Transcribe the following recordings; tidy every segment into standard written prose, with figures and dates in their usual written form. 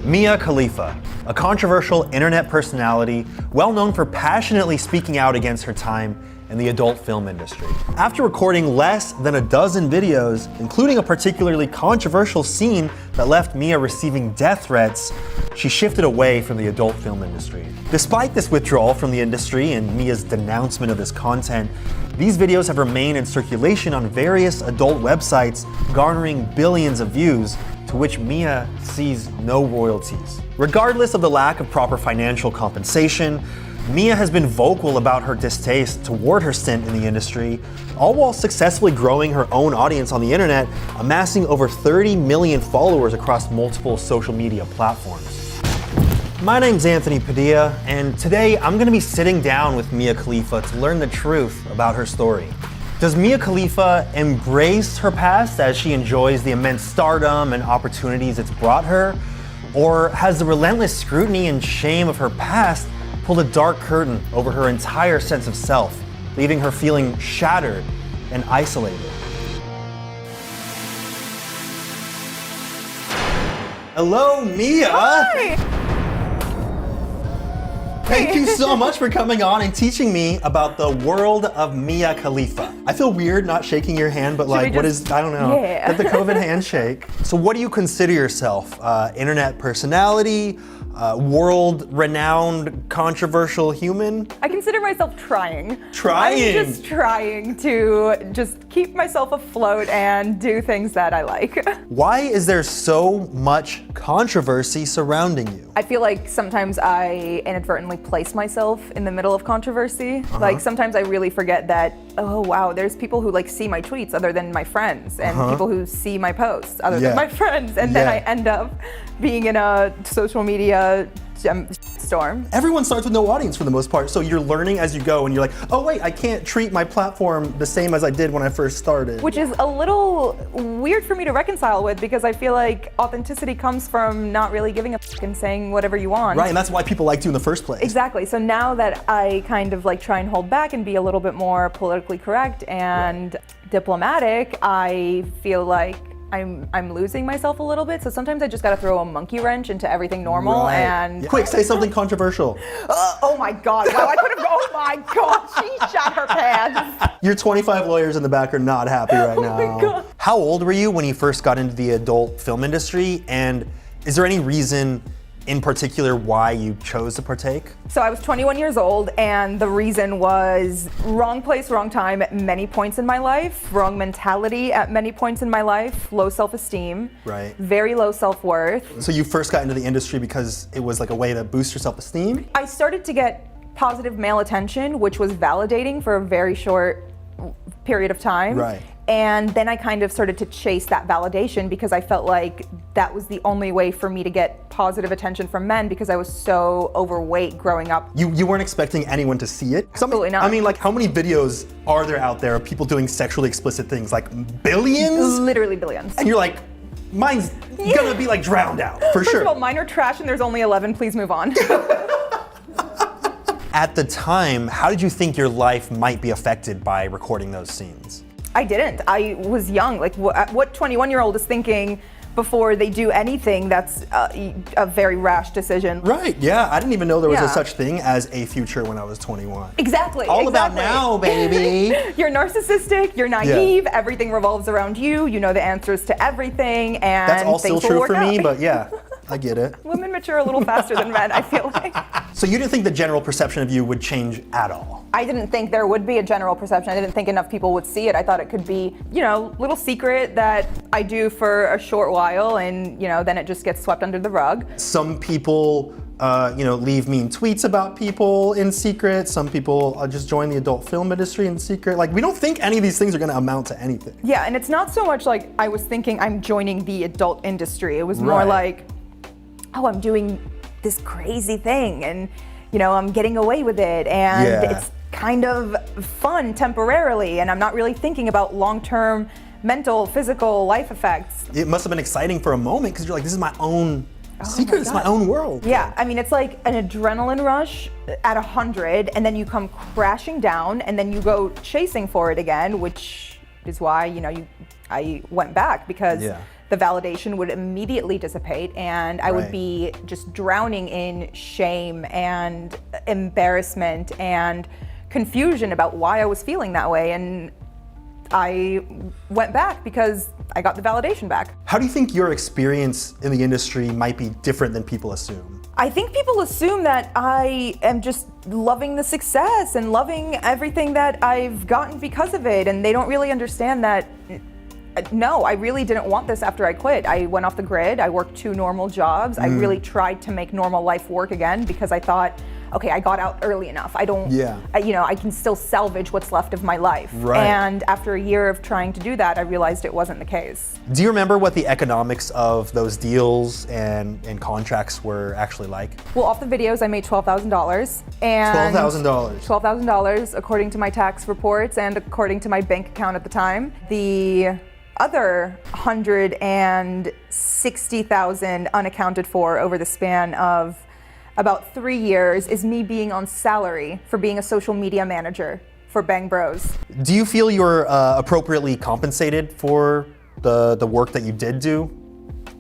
Mia Khalifa, a controversial internet personality well known for passionately speaking out against her time in the adult film industry. After recording less than a dozen videos, including a particularly controversial scene that left Mia receiving death threats, she shifted away from the adult film industry. Despite this withdrawal from the industry and Mia's denouncement of this content, these videos have remained in circulation on various adult websites, garnering billions of views, to which Mia sees no royalties. Regardless of the lack of proper financial compensation, Mia has been vocal about her distaste toward her stint in the industry, all while successfully growing her own audience on the internet, amassing over 30 million followers across multiple social media platforms. My name's Anthony Padilla, and today I'm gonna be sitting down with Mia Khalifa to learn the truth about her story. Does Mia Khalifa embrace her past as she enjoys the immense stardom and opportunities it's brought her? Or has the relentless scrutiny and shame of her past pulled a dark curtain over her entire sense of self, leaving her feeling shattered and isolated? Hello, Mia! Hi! Thank you so much for coming on and teaching me about the world of Mia Khalifa. I feel weird not shaking your hand, but like, what is, I don't know, Yeah. the COVID handshake. So what do you consider yourself? Internet personality? World-renowned controversial human? I consider myself trying. Trying? I'm just trying to just keep myself afloat and do things that I like. Why is there so much controversy surrounding you? I feel like sometimes I inadvertently place myself in the middle of controversy. Like sometimes I really forget that, oh wow, there's people who like see my tweets other than my friends, and people who see my posts other than my friends, and then I end up being in a social media storm. Everyone starts with no audience for the most part, so you're learning as you go and you're like, oh wait, I can't treat my platform the same as I did when I first started. Which is a little weird for me to reconcile with, because I feel like authenticity comes from not really giving a fuck and saying whatever you want. Right, and that's why people liked you in the first place. Exactly, so now that I kind of like try and hold back and be a little bit more politically correct and diplomatic, I feel like I'm losing myself a little bit, so sometimes I just gotta throw a monkey wrench into everything normal and... Quick, say something controversial. Oh my God, wow, I could have, oh my God, she shot her pants. Your 25 lawyers in the back are not happy right now. Oh my God. How old were you when you first got into the adult film industry, and is there any reason in particular why you chose to partake? So I was 21 years old, and the reason was wrong place, wrong time at many points in my life, wrong mentality at many points in my life, low self-esteem, Right. very low self-worth. So you first got into the industry because it was like a way to boost your self-esteem? I started to get positive male attention, which was validating for a very short period of time. Right. And then I kind of started to chase that validation because I felt like that was the only way for me to get positive attention from men, because I was so overweight growing up. You weren't expecting anyone to see it? Absolutely not. I mean, like, how many videos are there out there of people doing sexually explicit things? Like billions? Literally billions. And you're like, mine's gonna be like drowned out, for sure. First of all, mine are trash and there's only 11, please move on. At the time, how did you think your life might be affected by recording those scenes? I didn't. I was young. Like, what 21-year-old is thinking before they do anything that's a very rash decision? Right, yeah. I didn't even know there was a Yeah. such thing as a future when I was 21. Exactly. All about now, baby. You're narcissistic, you're naive, everything revolves around you, you know the answers to everything, and That's all still things will true work for me, out. but yeah, I get it. Women mature a little faster than men, I feel like. So you didn't think the general perception of you would change at all? I didn't think there would be a general perception. I didn't think enough people would see it. I thought it could be, you know, little secret that I do for a short while, and, you know, then it just gets swept under the rug. Some people, leave mean tweets about people in secret. Some people just join the adult film industry in secret. Like, we don't think any of these things are gonna amount to anything. Yeah, and it's not so much like I was thinking I'm joining the adult industry. It was more Right. like, oh, I'm doing this crazy thing, and, you know, I'm getting away with it, and it's kind of fun temporarily, and I'm not really thinking about long-term mental, physical life effects. It must have been exciting for a moment because you're like, this is my own secret, it's my own world. Yeah, I mean, it's like an adrenaline rush at 100, and then you come crashing down, and then you go chasing for it again, which is why, you know, I went back, because the validation would immediately dissipate, and I would Right. be just drowning in shame and embarrassment and confusion about why I was feeling that way. And I went back because I got the validation back. How do you think your experience in the industry might be different than people assume? I think people assume that I am just loving the success and loving everything that I've gotten because of it, and they don't really understand that. No, I really didn't want this after I quit. I went off the grid, I worked 2 normal jobs. I really tried to make normal life work again because I thought, okay, I got out early enough. I don't, I can still salvage what's left of my life. Right. And after a year of trying to do that, I realized it wasn't the case. Do you remember what the economics of those deals and contracts were actually like? Well, off the videos, I made $12,000. And $12,000. $12,000 according to my tax reports and according to my bank account at the time. The other $160,000 unaccounted for over the span of about 3 years is me being on salary for being a social media manager for Bang Bros. Do you feel you were appropriately compensated for the work that you did do,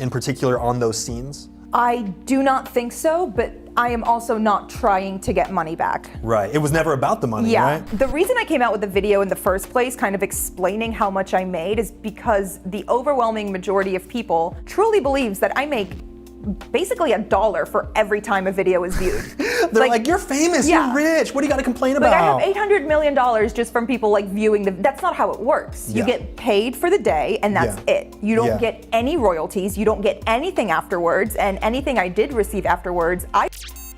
in particular on those scenes? I do not think so, but I am also not trying to get money back. Right. It was never about the money, Yeah. right? The reason I came out with the video in the first place, kind of explaining how much I made, is because the overwhelming majority of people truly believes that I make basically $1 for every time a video is viewed. They're like, you're famous, Yeah. you're rich, what do you got to complain Like, I about? have $800 million just from people like viewing that's not how it works. You Yeah. get paid for the day and that's Yeah. it. You don't Yeah. get any royalties, you don't get anything afterwards, and anything I did receive afterwards, I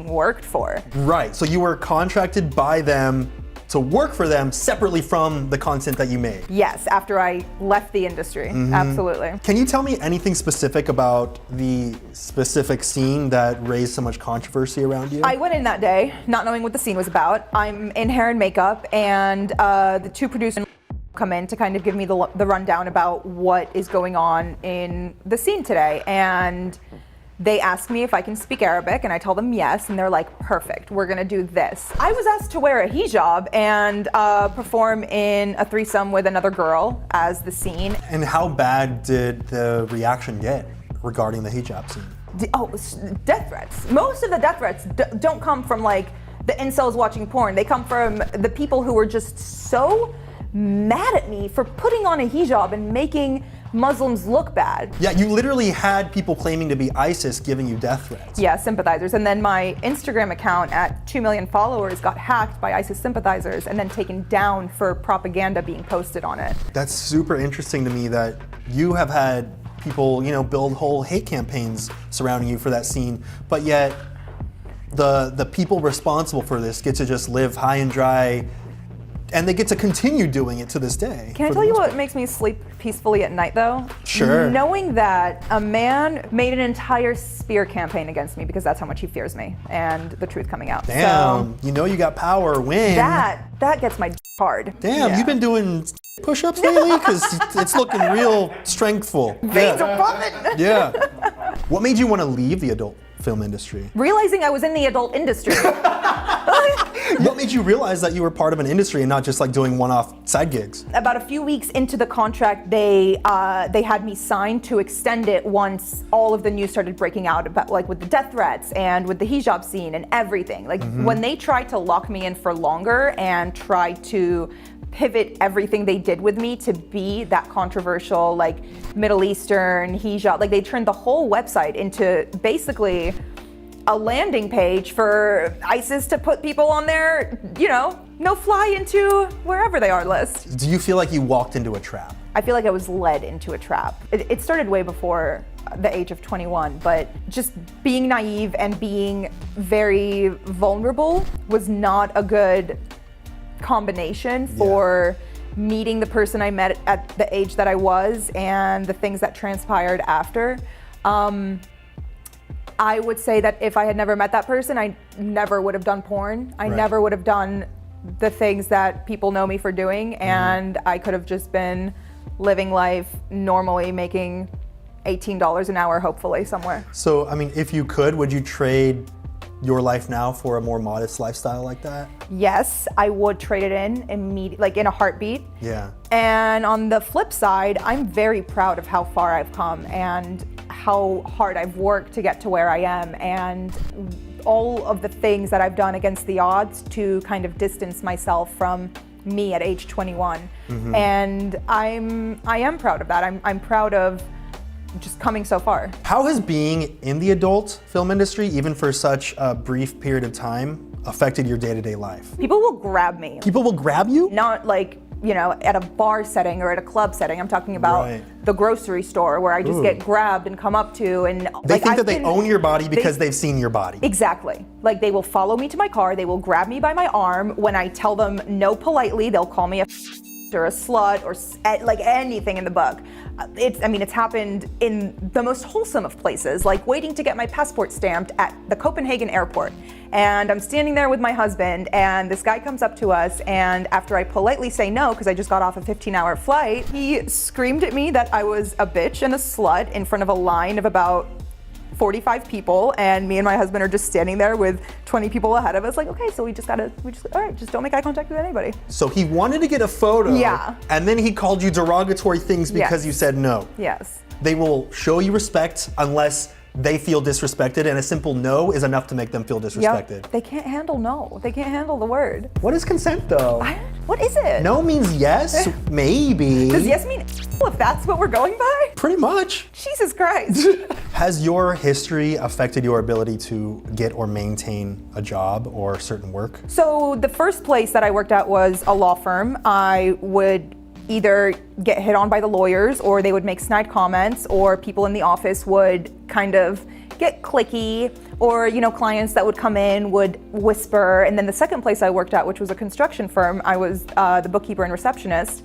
worked for. Right, so you were contracted by them to work for them separately from the content that you made. Yes, after I left the industry, absolutely. Can you tell me anything specific about the specific scene that raised so much controversy around you? I went in that day not knowing what the scene was about. I'm in hair and makeup, and the 2 producers come in to kind of give me the rundown about what is going on in the scene today. And they ask me if I can speak Arabic, and I tell them yes, and they're like, perfect, we're gonna do this. I was asked to wear a hijab and perform in a threesome with another girl as the scene. And how bad did the reaction get regarding the hijab scene? Death threats. Most of the death threats don't come from like the incels watching porn. They come from the people who were just so mad at me for putting on a hijab and making Muslims look bad. Yeah, you literally had people claiming to be ISIS giving you death threats. Yeah, sympathizers. And then my Instagram account at 2 million followers got hacked by ISIS sympathizers and then taken down for propaganda being posted on it. That's super interesting to me that you have had people, build whole hate campaigns surrounding you for that scene, but yet the people responsible for this get to just live high and dry, and they get to continue doing it to this day. Can I tell you what makes me sleep peacefully at night, though? Sure. Knowing that a man made an entire spear campaign against me because that's how much he fears me, and the truth coming out. Damn, So you got power, win. that gets my hard. Damn, Yeah. you've been doing push-ups lately? Because it's looking real strengthful. Veins are popping. Yeah. What made you want to leave the adult film industry? Realizing I was in the adult industry. What made you realize that you were part of an industry and not just like doing one-off side gigs? About a few weeks into the contract, they had me signed to extend it once all of the news started breaking out about like with the death threats and with the hijab scene and everything. Like when they tried to lock me in for longer and tried to pivot everything they did with me to be that controversial, like Middle Eastern hijab, like they turned the whole website into basically a landing page for ISIS to put people on their, no fly into wherever they are list. Do you feel like you walked into a trap? I feel like I was led into a trap. It started way before the age of 21, but just being naive and being very vulnerable was not a good combination for meeting the person I met at the age that I was and the things that transpired after. I would say that if I had never met that person, I never would have done porn. I never would have done the things that people know me for doing, and I could have just been living life normally, making $18 an hour, hopefully, somewhere. So, I mean, if you could, would you trade your life now for a more modest lifestyle like that? Yes, I would trade it in immediately, like in a heartbeat. Yeah. And on the flip side, I'm very proud of how far I've come and how hard I've worked to get to where I am, and all of the things that I've done against the odds to kind of distance myself from me at age 21. And I am proud of that. I'm proud of just coming so far. How has being in the adult film industry, even for such a brief period of time, affected your day-to-day life? People will grab me. People will grab you? Not like, you know, at a bar setting or at a club setting. I'm talking about the grocery store where I just get grabbed and come up to, and they think that they own your body because they've seen your body. Exactly. Like, they will follow me to my car, they will grab me by my arm. When I tell them no politely, they'll call me a or a slut or like anything in the book. It's happened in the most wholesome of places, like waiting to get my passport stamped at the Copenhagen airport. And I'm standing there with my husband, and this guy comes up to us, and after I politely say no, because I just got off a 15-hour flight, he screamed at me that I was a bitch and a slut in front of a line of about 45 people, and me and my husband are just standing there with 20 people ahead of us, like, okay, so we just all right, just don't make eye contact with anybody. So he wanted to get a photo, and then he called you derogatory things because you said no. Yes. They will show you respect unless they feel disrespected, and a simple no is enough to make them feel disrespected. Yep. They can't handle no. They can't handle the word. What is consent, though? What is it? No means yes, maybe. Does yes mean if that's what we're going by? Pretty much. Jesus Christ. Has your history affected your ability to get or maintain a job or certain work? So the first place that I worked at was a law firm. I would either get hit on by the lawyers, or they would make snide comments, or people in the office would kind of get cliquey, or, you know, clients that would come in would whisper. And then the second place I worked at, which was a construction firm, I was the bookkeeper and receptionist.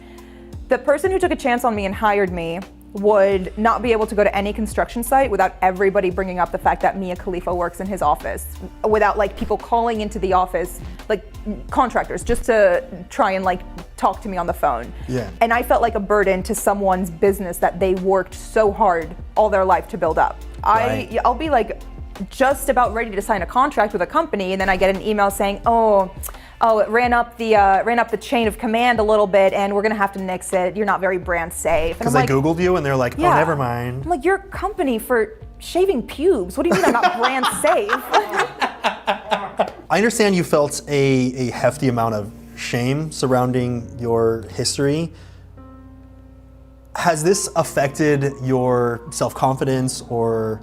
The person who took a chance on me and hired me would not be able to go to any construction site without everybody bringing up the fact that Mia Khalifa works in his office, without like people calling into the office, like contractors, just to try and like talk to me on the phone. Yeah. And I felt like a burden to someone's business that they worked so hard all their life to build up. Right. I'll be like just about ready to sign a contract with a company, and then I get an email saying, oh, it ran up the chain of command a little bit, and we're gonna have to nix it. You're not very brand safe. Because they Googled you and they're like, oh, never mind. I'm like, your company for shaving pubes. What do you mean I'm not brand safe? I understand you felt a hefty amount of shame surrounding your history. Has this affected your self-confidence or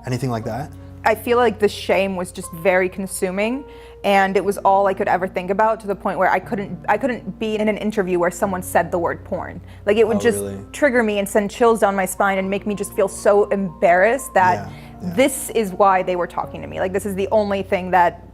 anything like that? I feel like the shame was just very consuming, and it was all I could ever think about, to the point where I couldn't be in an interview where someone said the word porn. Like, it would just trigger me and send chills down my spine and make me just feel so embarrassed that this is why they were talking to me. Like, this is the only thing that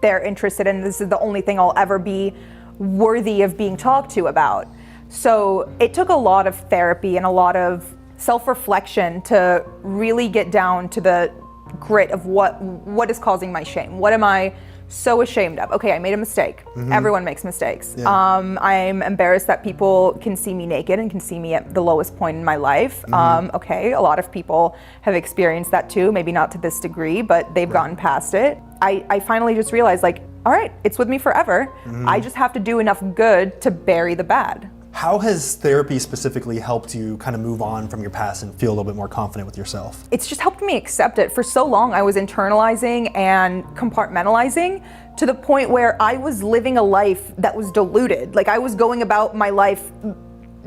they're interested in. This is the only thing I'll ever be worthy of being talked to about. So it took a lot of therapy and a lot of self-reflection to really get down to the grit of what is causing my shame. What am I so ashamed of? Okay, I made a mistake. Everyone makes mistakes. I'm embarrassed that people can see me naked and can see me at the lowest point in my life. Okay, a lot of people have experienced that too, maybe not to this degree, but they've gotten past it. I finally just realized, like, all right, it's with me forever. I just have to do enough good to bury the bad. How has therapy specifically helped you kind of move on from your past and feel a little bit more confident with yourself? It's just helped me accept it. For so long, I was internalizing and compartmentalizing to the point where I was living a life that was diluted. Like, I was going about my life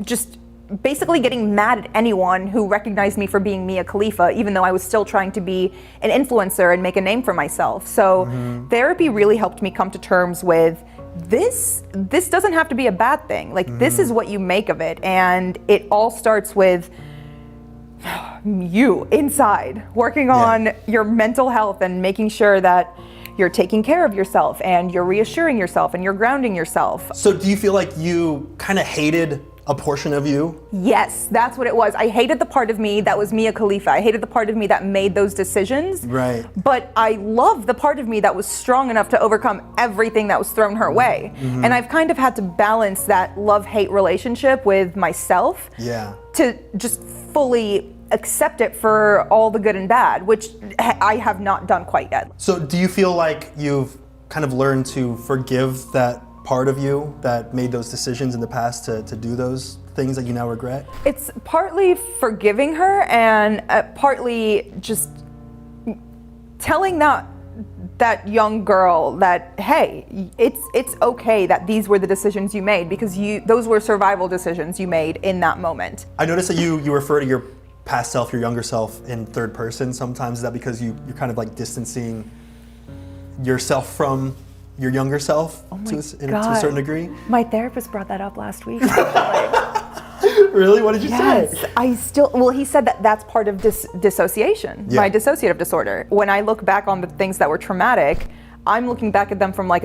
just basically getting mad at anyone who recognized me for being Mia Khalifa, even though I was still trying to be an influencer and make a name for myself. So therapy really helped me come to terms with this doesn't have to be a bad thing. Like, this is what you make of it. And it all starts with you inside, working on your mental health and making sure that you're taking care of yourself and you're reassuring yourself and you're grounding yourself. So do you feel like you kind of hated a portion of you? Yes, that's what it was. I hated the part of me that was Mia Khalifa. I hated the part of me that made those decisions. Right. But I loved the part of me that was strong enough to overcome everything that was thrown her way. And I've kind of had to balance that love-hate relationship with myself to just fully accept it for all the good and bad, which I have not done quite yet. So do you feel like you've kind of learned to forgive that part of you that made those decisions in the past to do those things that you now regret? It's partly forgiving her and partly just telling that young girl that, hey, it's okay that these were the decisions you made, because those were survival decisions you made in that moment. I noticed that you refer to your past self, your younger self, in third person sometimes. Is that because you're kind of like distancing yourself from your younger self to a certain degree? My therapist brought that up last week. Really? What did you say? He said that that's part of dissociation, my dissociative disorder. When I look back on the things that were traumatic, I'm looking back at them from like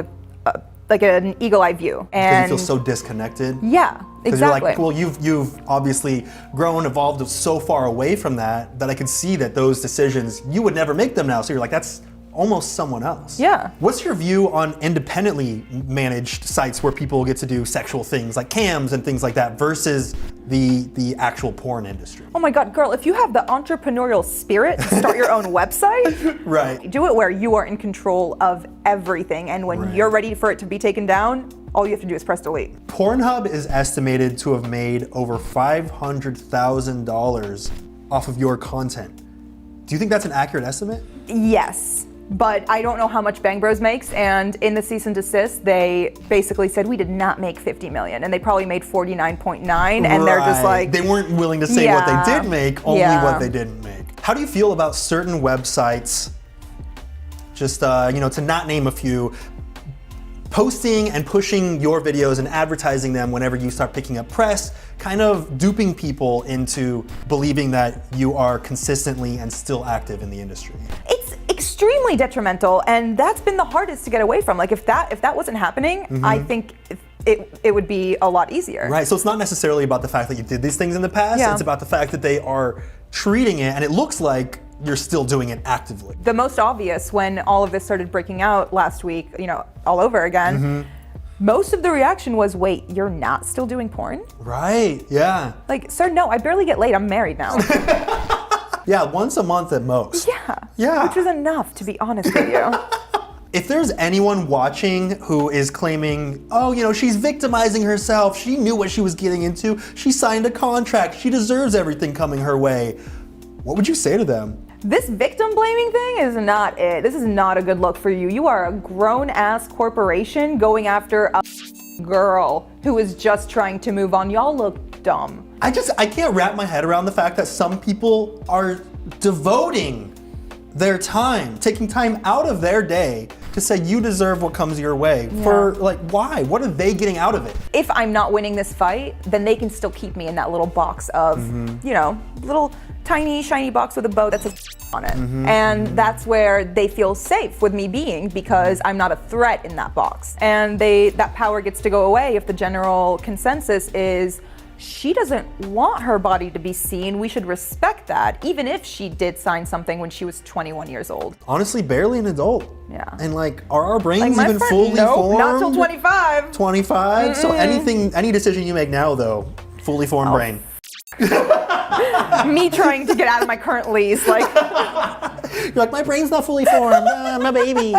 an eagle-eye view. And you feel so disconnected? Yeah, exactly. You're like, well, you've obviously grown, evolved so far away from that I could see that those decisions, you would never make them now. So you're like, that's almost someone else. Yeah. What's your view on independently managed sites where people get to do sexual things like cams and things like that versus the actual porn industry? Oh my God, girl, if you have the entrepreneurial spirit to start your own website, right. Do it where you are in control of everything, and when you're ready for it to be taken down, all you have to do is press delete. Pornhub is estimated to have made over $500,000 off of your content. Do you think that's an accurate estimate? Yes. But I don't know how much Bang Bros makes, and in the cease and desist, they basically said we did not make 50 million, and they probably made 49.9, and they're just like... They weren't willing to say what they did make, only what they didn't make. How do you feel about certain websites, just to not name a few, posting and pushing your videos and advertising them whenever you start picking up press, kind of duping people into believing that you are consistently and still active in the industry? It's extremely detrimental, and that's been the hardest to get away from. Like if that wasn't happening, I think it would be a lot easier. Right, so it's not necessarily about the fact that you did these things in the past, it's about the fact that they are treating it, and it looks like you're still doing it actively. The most obvious when all of this started breaking out last week, all over again, most of the reaction was, wait, you're not still doing porn? Right, yeah. Like, sir, no, I barely get laid, I'm married now. Yeah, once a month at most. Yeah. Which is enough, to be honest with you. If there's anyone watching who is claiming, oh, she's victimizing herself, she knew what she was getting into, she signed a contract, she deserves everything coming her way, what would you say to them? This victim blaming thing is not it. This is not a good look for you. You are a grown-ass corporation going after a girl who is just trying to move on. Y'all look dumb. I can't wrap my head around the fact that some people are devoting their time, taking time out of their day to say you deserve what comes your way. For why? What are they getting out of it? If I'm not winning this fight, then they can still keep me in that little box of, little tiny shiny box with a bow that says on it. And that's where they feel safe with me being, because I'm not a threat in that box. And that power gets to go away if the general consensus is she doesn't want her body to be seen. We should respect that, even if she did sign something when she was 21 years old. Honestly, barely an adult. Yeah. And are our brains even fully formed? Not till 25. 25? So any decision you make now though, fully formed brain. Me trying to get out of my current lease, like. You're like, my brain's not fully formed, I'm a baby.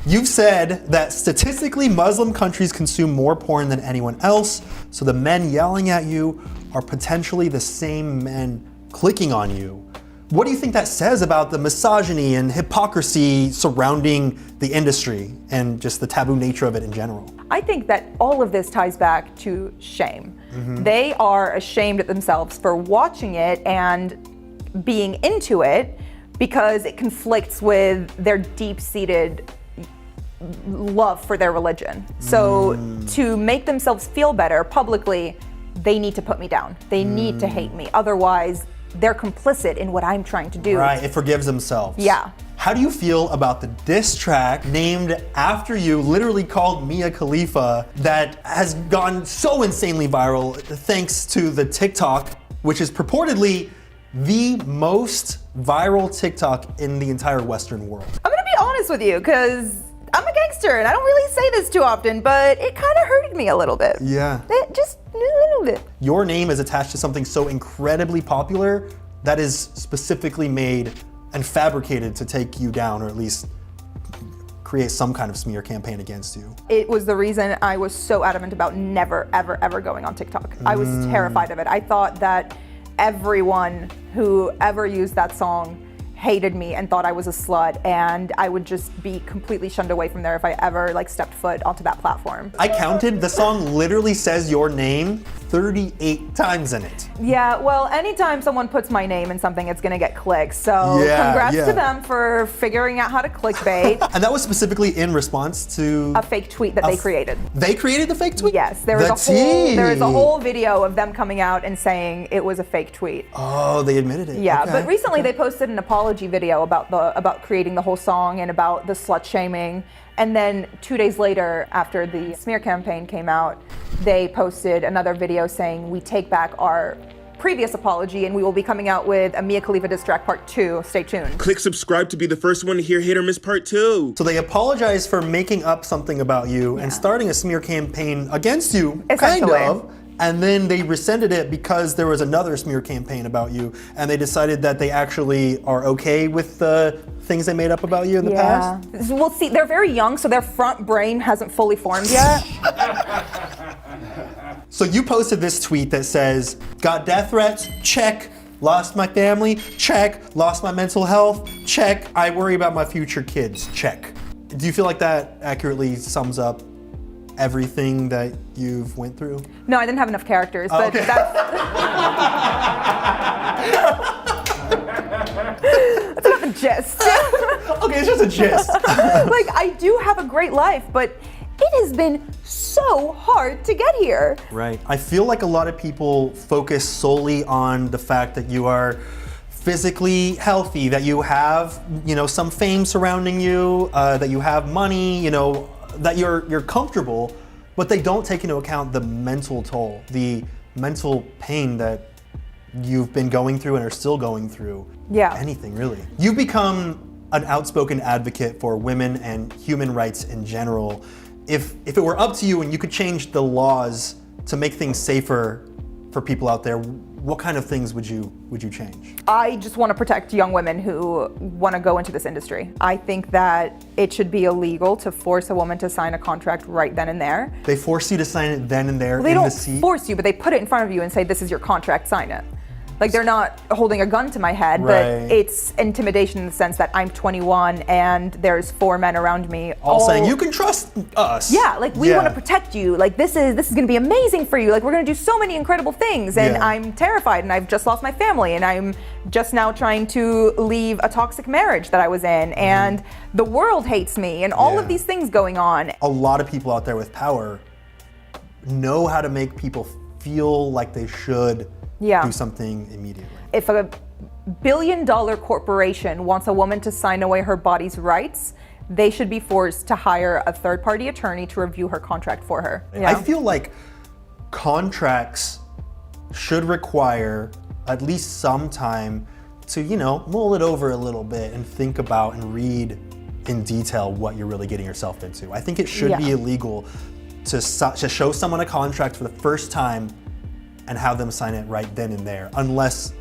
You've said that statistically Muslim countries consume more porn than anyone else, so the men yelling at you are potentially the same men clicking on you. What do you think that says about the misogyny and hypocrisy surrounding the industry and just the taboo nature of it in general? I think that all of this ties back to shame. They are ashamed of themselves for watching it and being into it because it conflicts with their deep-seated love for their religion. So to make themselves feel better publicly, they need to put me down. They need to hate me. Otherwise, they're complicit in what I'm trying to do. Right, it forgives themselves. Yeah. How do you feel about the diss track named after you, literally called Mia Khalifa, that has gone so insanely viral thanks to the TikTok, which is purportedly the most viral TikTok in the entire Western world? I'm gonna be honest with you, because I'm a gangster and I don't really say this too often, but it kind of hurted me a little bit. Yeah. It just little bit. Your name is attached to something so incredibly popular that is specifically made and fabricated to take you down, or at least create some kind of smear campaign against you. It was the reason I was so adamant about never, ever, ever going on TikTok. I was terrified of it. I thought that everyone who ever used that song hated me and thought I was a slut, and I would just be completely shunned away from there if I ever like stepped foot onto that platform. I counted, the song literally says your name 38 times in it. Yeah, well, anytime someone puts my name in something, it's gonna get clicks. So congrats to them for figuring out how to clickbait. And that was specifically in response to A fake tweet that they created. They created the fake tweet? Yes, there is a whole video of them coming out and saying it was a fake tweet. Oh, they admitted it. Yeah, okay. but recently they posted an apology video about creating the whole song and about the slut shaming. And then 2 days later, after the smear campaign came out, they posted another video saying, we take back our previous apology and we will be coming out with a Mia Khalifa diss track part 2. Stay tuned. Click subscribe to be the first one to hear Hit or Miss Part 2. So they apologized for making up something about you and starting a smear campaign against you, kind of. And then they rescinded it because there was another smear campaign about you, and they decided that they actually are okay with the things they made up about you in the past? Well, see, they're very young, so their front brain hasn't fully formed yet. So you posted this tweet that says, got death threats? Check. Lost my family? Check. Lost my mental health? Check. I worry about my future kids? Check. Do you feel like that accurately sums up everything that you've went through? No, I didn't have enough characters, but okay. That's about the gist. Okay, it's just a gist. Like, I do have a great life, but it has been so hard to get here. Right. I feel like a lot of people focus solely on the fact that you are physically healthy, that you have, some fame surrounding you, that you have money, that you're comfortable, but they don't take into account the mental toll, the mental pain that you've been going through and are still going through. Yeah. Anything, really. You've become an outspoken advocate for women and human rights in general. If it were up to you and you could change the laws to make things safer for people out there, what kind of things would you change? I just want to protect young women who want to go into this industry. I think that it should be illegal to force a woman to sign a contract right then and there. They force you to sign it then and there They in don't the seat? force you, but they put it in front of you and say, this is your contract, sign it. Like, they're not holding a gun to my head, but it's intimidation in the sense that I'm 21 and there's 4 men around me. All saying, you can trust us. Yeah, like, we want to protect you. Like, this is gonna be amazing for you. Like, we're gonna do so many incredible things. And I'm terrified, and I've just lost my family, and I'm just now trying to leave a toxic marriage that I was in, and the world hates me, and all of these things going on. A lot of people out there with power know how to make people feel like they should do something immediately. If a billion-dollar corporation wants a woman to sign away her body's rights, they should be forced to hire a third-party attorney to review her contract for her. I feel like contracts should require at least some time to, mull it over a little bit and think about and read in detail what you're really getting yourself into. I think it should be illegal to show someone a contract for the first time and have them sign it right then and there, unless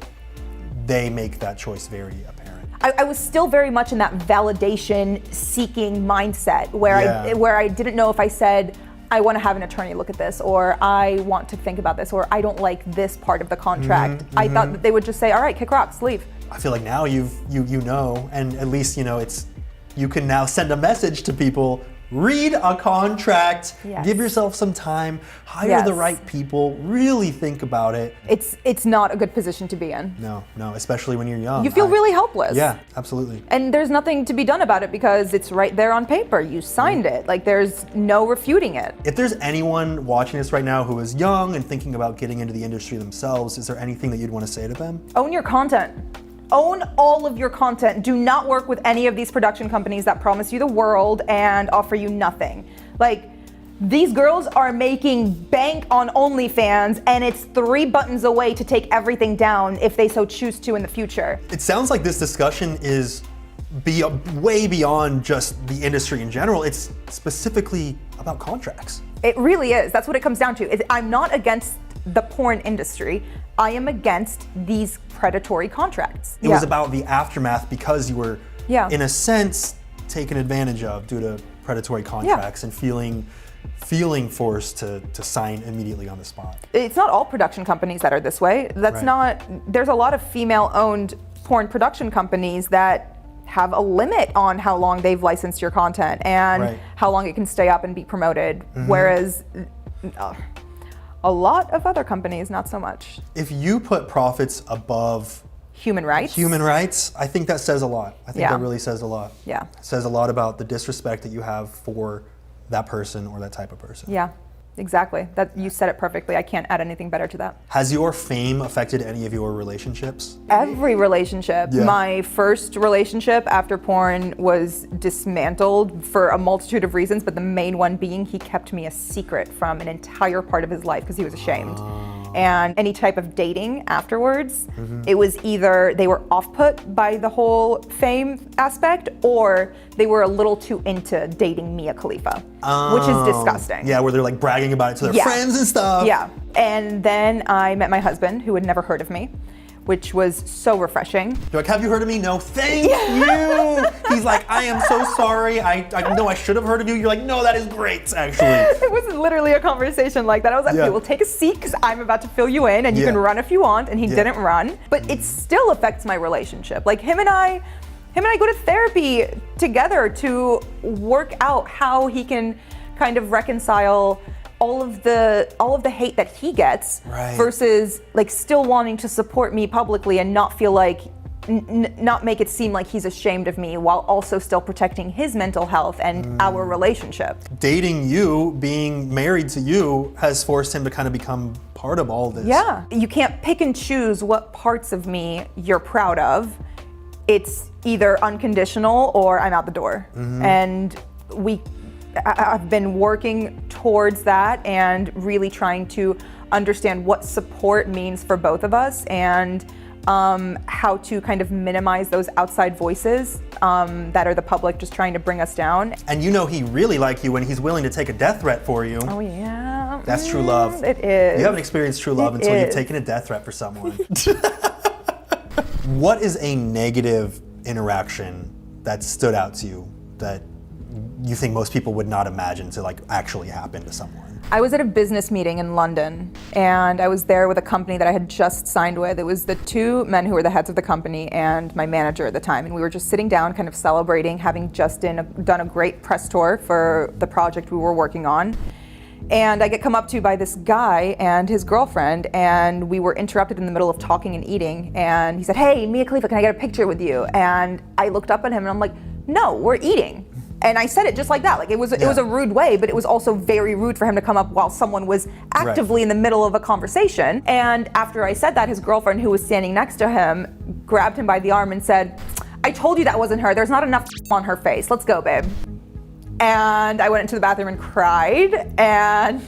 they make that choice very apparent. I was still very much in that validation-seeking mindset where I didn't know if I said, I want to have an attorney look at this, or I want to think about this, or I don't like this part of the contract. I thought that they would just say, all right, kick rocks, leave. I feel like now you know, and at least you can now send a message to people. Read a contract, give yourself some time, hire the right people, really think about it. It's not a good position to be in. No, especially when you're young. You feel really helpless. Yeah, absolutely. And there's nothing to be done about it because it's right there on paper. You signed it. Like, there's no refuting it. If there's anyone watching this right now who is young and thinking about getting into the industry themselves, is there anything that you'd want to say to them? Own your content. Own all of your content. Do not work with any of these production companies that promise you the world and offer you nothing. Like, these girls are making bank on OnlyFans, and it's 3 buttons away to take everything down if they so choose to in the future. It sounds like this discussion is way beyond just the industry in general. It's specifically about contracts. It really is. That's what it comes down to. I'm not against the porn industry. I am against these predatory contracts. It was about the aftermath because you were, Yeah. in a sense, taken advantage of due to predatory contracts and feeling forced to sign immediately on the spot. It's not all production companies that are this way. That's Right. there's a lot of female-owned porn production companies that have a limit on how long they've licensed your content and Right. how long it can stay up and be promoted. Whereas a lot of other companies, not so much. If you put profits above Human rights. human rights, I think that says a lot. I think Yeah. that really says a lot. Yeah. It says a lot about the disrespect that you have for that person or that type of person. Yeah, exactly. That you said it perfectly. I can't add anything better to that. Has your fame affected any of your relationships? Every relationship. Yeah. My first relationship after porn was dismantled for a multitude of reasons, but the main one being he kept me a secret from an entire part of his life because he was ashamed. And any type of dating afterwards, it was either they were off-put by the whole fame aspect, or they were a little too into dating Mia Khalifa, which is disgusting. Yeah, where they're like bragging about it to their friends and stuff. Yeah. And then I met my husband, who had never heard of me, which was so refreshing. You're like, have you heard of me? No, thank you. He's like, I am so sorry. I know I should have heard of you. You're like, no, that is great, actually. It was literally a conversation like that. I was like, Yeah. okay, well, take a seat because I'm about to fill you in and you Yeah. can run if you want. And he Yeah. didn't run. But it still affects my relationship. Like him and I go to therapy together to work out how he can kind of reconcile all of the hate that he gets Right. versus like still wanting to support me publicly and not feel like not make it seem like he's ashamed of me while also still protecting his mental health and our relationship. Dating you, being married to you, has forced him to kind of become part of all this. Yeah. You can't pick and choose what parts of me you're proud of. It's either unconditional or I'm out the door. And I've been working towards that and really trying to understand what support means for both of us and how to kind of minimize those outside voices that are the public just trying to bring us down. And you know he really likes you when he's willing to take a death threat for you. Oh yeah. That's true love. It is. You haven't experienced true love It until you've is. taken a death threat for someone. What is a negative interaction that stood out to you that you think most people would not imagine to like actually happen to someone? I was at a business meeting in London, and I was there with a company that I had just signed with. It was the two men who were the heads of the company and my manager at the time, and we were just sitting down kind of celebrating having just done a great press tour for the project we were working on. And I get come up to by this guy and his girlfriend, and we were interrupted in the middle of talking and eating, and he said, "Hey, Mia Khalifa, can I get a picture with you?" And I looked up at him and I'm like, "No, we're eating." And I said it just like that. Like it was a rude way, but it was also very rude for him to come up while someone was actively in the middle of a conversation. And after I said that, his girlfriend, who was standing next to him, grabbed him by the arm and said, "I told you that wasn't her. There's not enough on her face. Let's go, babe." And I went into the bathroom and cried, and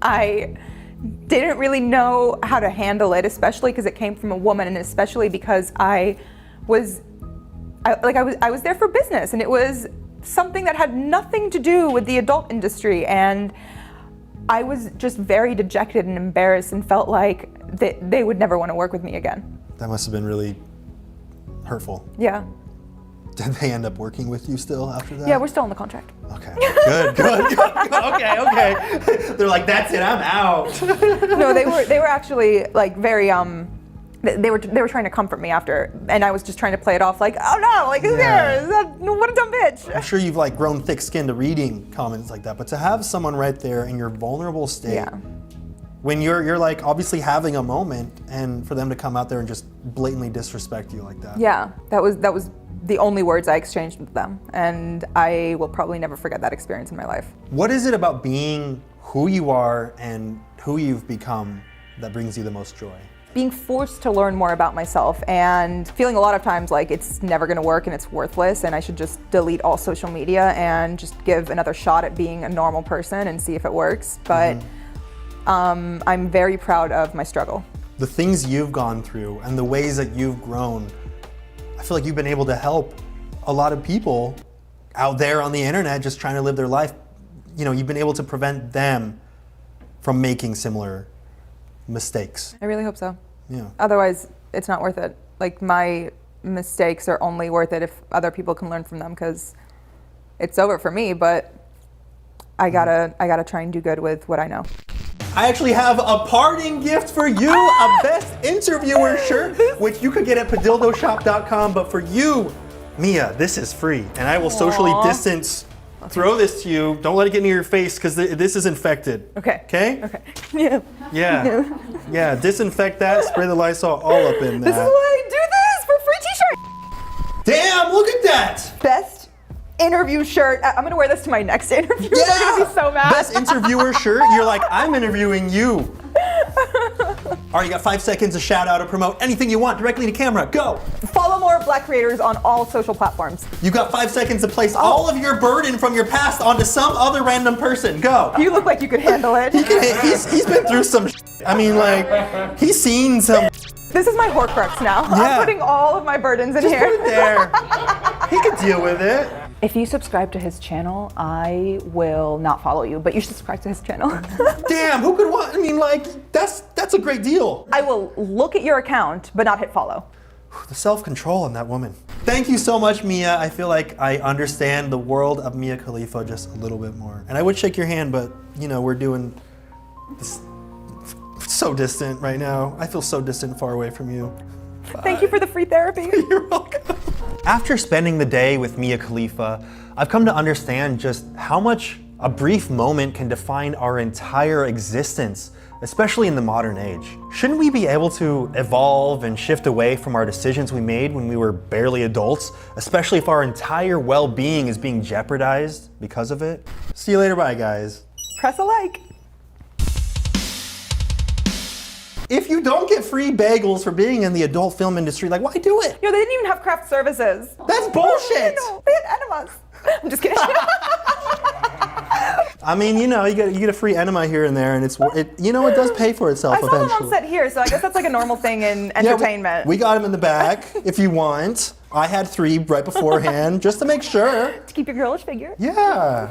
I didn't really know how to handle it, especially because it came from a woman, and especially because I was there for business, and it was something that had nothing to do with the adult industry, and I was just very dejected and embarrassed and felt like they would never want to work with me again. That must have been really hurtful. Yeah. Did they end up working with you still after that? Yeah, we're still on the contract. Okay. Good. Okay. They're like, that's it, I'm out. No, they were actually like very they were trying to comfort me after, and I was just trying to play it off like, oh no, like who cares? What a dumb bitch. I'm sure you've like grown thick-skinned to reading comments like that, but to have someone right there in your vulnerable state, Yeah. when you're like obviously having a moment, and for them to come out there and just blatantly disrespect you like that. Yeah, that was the only words I exchanged with them, and I will probably never forget that experience in my life. What is it about being who you are and who you've become that brings you the most joy? Being forced to learn more about myself and feeling a lot of times like it's never gonna work and it's worthless and I should just delete all social media and just give another shot at being a normal person and see if it works. But I'm very proud of my struggle. The things you've gone through and the ways that you've grown, I feel like you've been able to help a lot of people out there on the internet just trying to live their life. You know, you've been able to prevent them from making similar mistakes. I really hope so. Yeah. Otherwise, it's not worth it. Like, my mistakes are only worth it if other people can learn from them, because it's over for me, but I gotta try and do good with what I know. I actually have a parting gift for you, a Best Interviewer shirt, which you could get at padildoshop.com, but for you, Mia, this is free, and I will socially distance. Throw this to you. Don't let it get near your face, because this is infected. Okay. Okay? Okay. Yeah. Yeah. Yeah, disinfect that, spray the Lysol all up in that. This is why I do this, for free t-shirt. Damn, look at that! Best interview shirt. I'm gonna wear this to my next interview. Yeah! They're gonna be so mad. Best Interviewer shirt, you're like, I'm interviewing you. All right, you got 5 seconds to shout out or promote anything you want directly to camera. Go! Follow more Black creators on all social platforms. You got 5 seconds to place all of your burden from your past onto some other random person. Go! You look like you could handle it. He's been through some I mean, like, he's seen some This is my Horcrux now. Yeah. I'm putting all of my burdens in Just here. put it there. He could deal with it. If you subscribe to his channel, I will not follow you, but you should subscribe to his channel. Damn, who could want? I mean, like, that's a great deal. I will look at your account, but not hit follow. The self-control in that woman. Thank you so much, Mia. I feel like I understand the world of Mia Khalifa just a little bit more. And I would shake your hand, but, you know, we're doing this so distant right now. I feel so distant and far away from you. Thank you for the free therapy. You're welcome. After spending the day with Mia Khalifa, I've come to understand just how much a brief moment can define our entire existence, especially in the modern age. Shouldn't we be able to evolve and shift away from our decisions we made when we were barely adults, especially if our entire well-being is being jeopardized because of it? See you later, bye guys. Press a like. If you don't get free bagels for being in the adult film industry, like, why do it? Yo, they didn't even have craft services. That's bullshit. No, they had enemas. I'm just kidding. I mean, you know, you get a free enema here and there, and it does pay for itself I saw them eventually. on set here, so I guess that's like a normal thing in entertainment. We got them in the back if you want. I had 3 right beforehand just to make sure. To keep your girlish figure. Yeah.